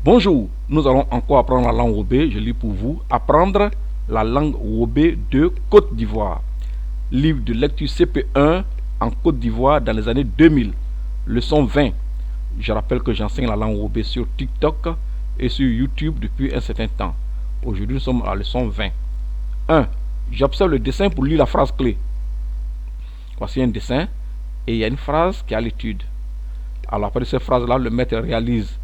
Bonjour, nous allons encore apprendre la langue Wobé. Je lis pour vous. Apprendre la langue Wobé de Côte d'Ivoire. Livre de lecture CP1 en Côte d'Ivoire dans les années 2000. Leçon 20. Je rappelle que j'enseigne la langue Wobé sur TikTok et sur YouTube depuis un certain temps. Aujourd'hui, nous sommes à la leçon 20. 1. J'observe le dessin pour lire la phrase clé. Voici un dessin et il y a une phrase qui est à l'étude. Alors après cette phrase-là, le maître réalise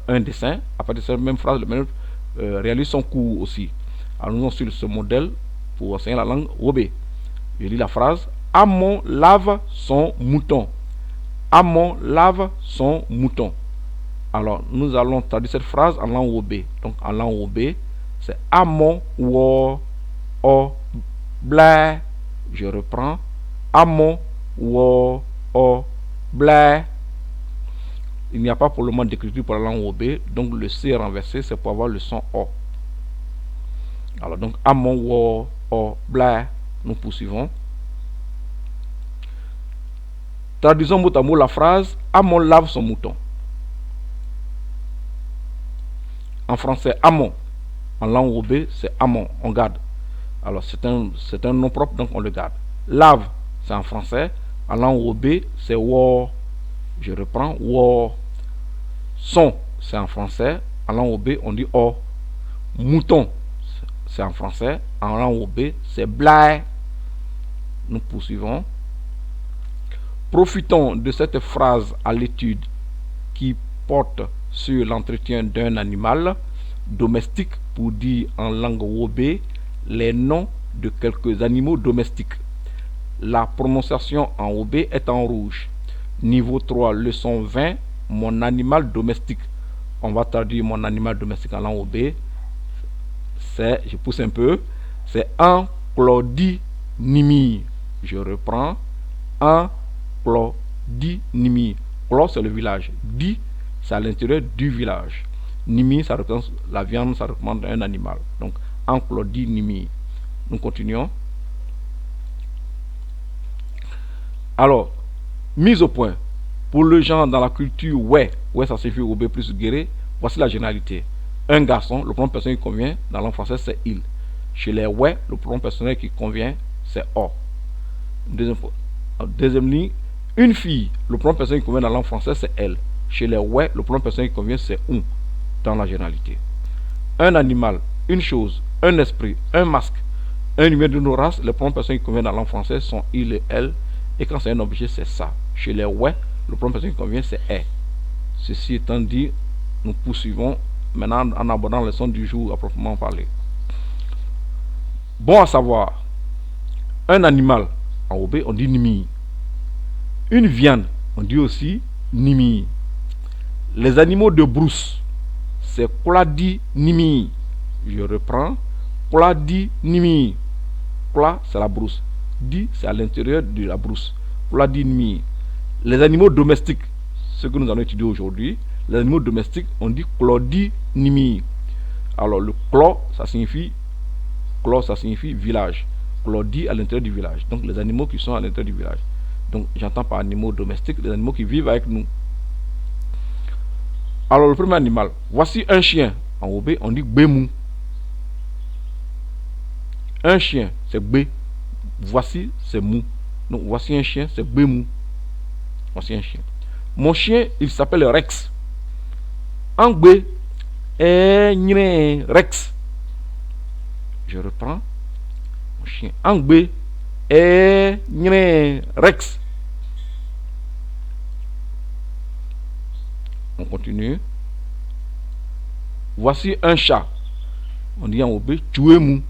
un dessin. Après cette même phrase, le maître réalise son cours aussi. Alors nous sommes sur ce modèle pour enseigner la langue Wobé. Je lis la phrase. Amon lave son mouton. Amon lave son mouton. Alors nous allons traduire cette phrase en langue Wobé. Donc en langue Wobé, c'est Amon wo o blé. Je reprends. Amon wo o blé. Il n'y a pas pour le moment d'écriture pour la langue Wobé, donc le C renversé, c'est pour avoir le son O. Alors donc, Amon wo o blé, nous poursuivons. Traduisons mot à mot la phrase Amon lave son mouton. En français, Amon. En langue Wobé, c'est Amon, on garde. Alors c'est un nom propre, donc on le garde. Lave, c'est en français. En langue Wobé, c'est wo. Je reprends, wo. Son, c'est en français. En langue Wobé, on dit o. Mouton, c'est en français. En langue Wobé, c'est blé. Nous poursuivons. Profitons de cette phrase à l'étude qui porte sur l'entretien d'un animal domestique pour dire en langue Wobé les noms de quelques animaux domestiques. La prononciation en Wobé est en rouge. Niveau 3, leçon 20, mon animal domestique. On va traduire mon animal domestique en langue Wobé. C'est, je pousse un peu, c'est un clodinimi. Je reprends, un clodinimi. Clo, c'est le village. Di, c'est à l'intérieur du village. Nimi, ça représente la viande, ça représente un animal. Donc, un clodinimi. Nous continuons. Alors, mise au point. Pour le genre dans la culture ouais ça signifie Wobé plus guéré, voici la généralité. Un garçon, le pronom personnel qui convient dans la langue française c'est il. Chez les ouais, le pronom personnel qui convient c'est o. Deuxième ligne, une fille, le pronom personnel qui convient dans la langue française c'est elle. Chez les ouais, le pronom personnel qui convient c'est on dans la généralité. Un animal, une chose, un esprit, un masque, un numéro de nos races, les pronoms personnels qui conviennent dans la langue française sont il et elle. Et quand c'est un objet, c'est ça. Chez les ouais, le pronom personnel qui convient, c'est est. Ceci étant dit, nous poursuivons maintenant en abordant la leçon du jour à proprement parler. Bon à savoir, un animal, en Wobé, on dit nimi. Une viande, on dit aussi nimi. Les animaux de brousse, c'est kladi nimi. Je reprends, kladi nimi. Kla, c'est la brousse. Di, c'est à l'intérieur de la brousse. Kladi nimi. Les animaux domestiques, ce que nous allons étudier aujourd'hui, les animaux domestiques, on dit clodinimi. Alors le clo, ça signifie village. Clodi à l'intérieur du village. Donc les animaux qui sont à l'intérieur du village. Donc j'entends par animaux domestiques les animaux qui vivent avec nous. Alors le premier animal, voici un chien. En Wobé, on dit gbemou. Un chien, c'est gbé. Voici, c'est mou. Donc voici un chien, c'est gbemou. Voici un chien. Mon chien, il s'appelle Rex. Angbé est Rex. Je reprends. Mon chien. Angbé est Rex. On continue. Voici un chat. On dit en Wobé, Tchouemou.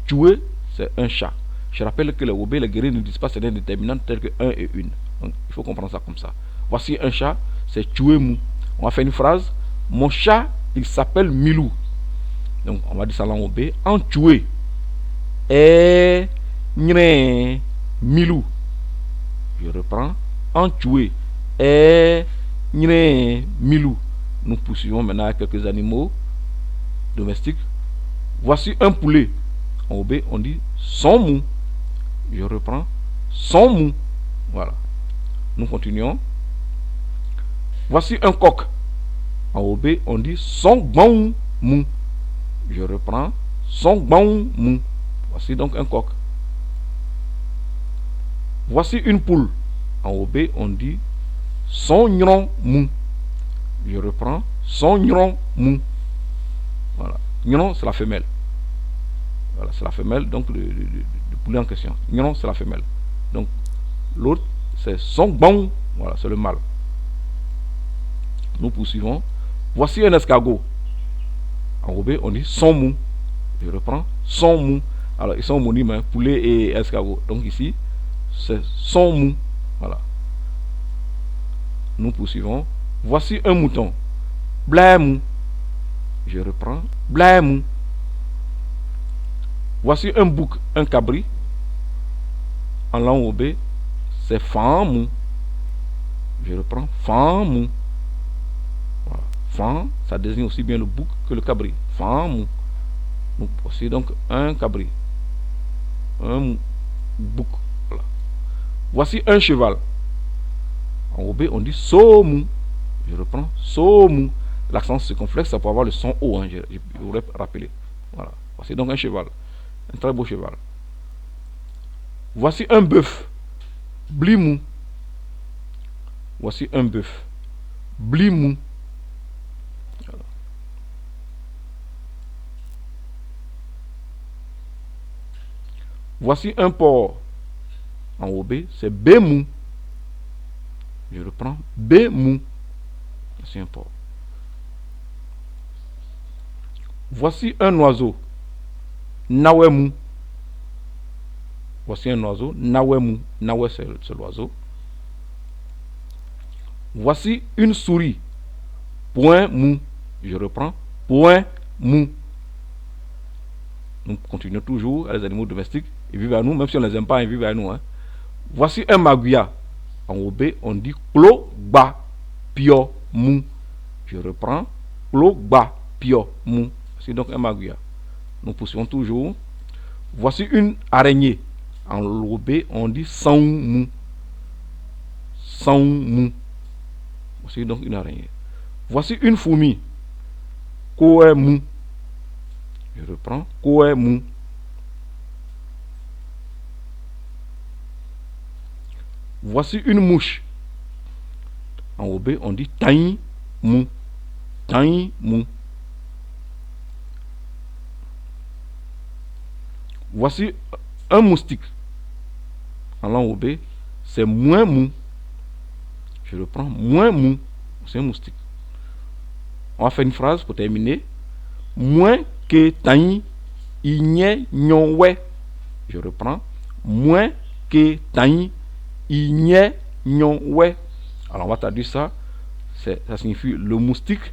Tchoué, c'est un chat. Je rappelle que les Wobé, les guerriers ne disent pas c'est des déterminants tels que un et une. Donc, il faut comprendre ça comme ça. Voici un chat, c'est Tchouemou. On va faire une phrase. Mon chat, il s'appelle Milou. Donc, on va dire ça en Wobé. En Tchoué. Et Milou. Je reprends. En Tchoué. Et Milou. Nous poursuivons maintenant avec quelques animaux domestiques. Voici un poulet. En Wobé, on dit son mou. Je reprends. Son mou. Voilà. Nous continuons. Voici un coq. En OB, on dit son bon mou. Je reprends. Son bon mou. Voici donc un coq. Voici une poule. En OB, on dit son gnon mou. Je reprends. Son gnon mou. Voilà. Gnon, c'est la femelle. Voilà, c'est la femelle, donc le poulet en question. Gnon, c'est la femelle. Donc, l'autre, c'est son bon. Voilà, c'est le mâle. Nous poursuivons. Voici un escargot. En OB, on dit son mou. Je reprends. Son mou. Alors, ils sont homonymes, hein, poulet et escargot. Donc ici, c'est son mou. Voilà. Nous poursuivons. Voici un mouton. Blé mou. Je reprends. Blé mou. Voici un bouc, un cabri. En langue OB, c'est fan mou. Je reprends. Fan mou. Voilà. Fan, ça désigne aussi bien le bouc que le cabri. Fan mou. Donc, voici donc un cabri. Un bouc. Voilà. Voici un cheval. En OB, on dit saumou. Je reprends. Saumou. L'accent circonflexe, ça peut avoir le son O. Hein, je voudrais rappeler. Voilà. Voici donc un cheval. Un très beau cheval. Voici un bœuf. Blimou. Voici un bœuf. Blimou. Voilà. Voici un porc. En OB, c'est bémou. Je reprends. Bémou. Voici un porc. Voici un oiseau. Nawemou. Voici un oiseau. Nawemou. Nawe, c'est l'oiseau. Voici une souris. Point mou. Je reprends. Point mou. Nous continuons toujours à les animaux domestiques. Ils vivent à nous, même si on ne les aime pas, ils vivent à nous. Hein. Voici un magouya. En OB, on dit clo ba pio mou. Je reprends. Clo ba pio mou. C'est donc un magouya. Nous poursuivons toujours. Voici une araignée. En OB, on dit sang mou. Sang mou. Voici donc une araignée. Voici une fourmi. Koe mou. Je reprends. Koe mou. Voici une mouche. En OB, on dit taï mou. Taï mou. Voici un moustique. En langue OB, c'est moins mou. Je reprends. Moins mou. C'est un moustique. On va faire une phrase pour terminer. Moins que taï igne nyonwe. Je reprends. Moins que taï igne nyonwe. Alors on va traduire ça. Ça signifie le moustique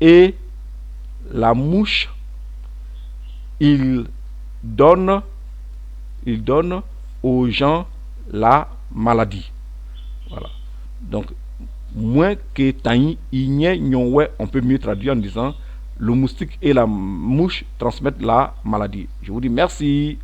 et la mouche. Il donne aux gens la maladie. Voilà. Donc, moins que taï, igne, nyonwe, on peut mieux traduire en disant le moustique et la mouche transmettent la maladie. Je vous dis merci.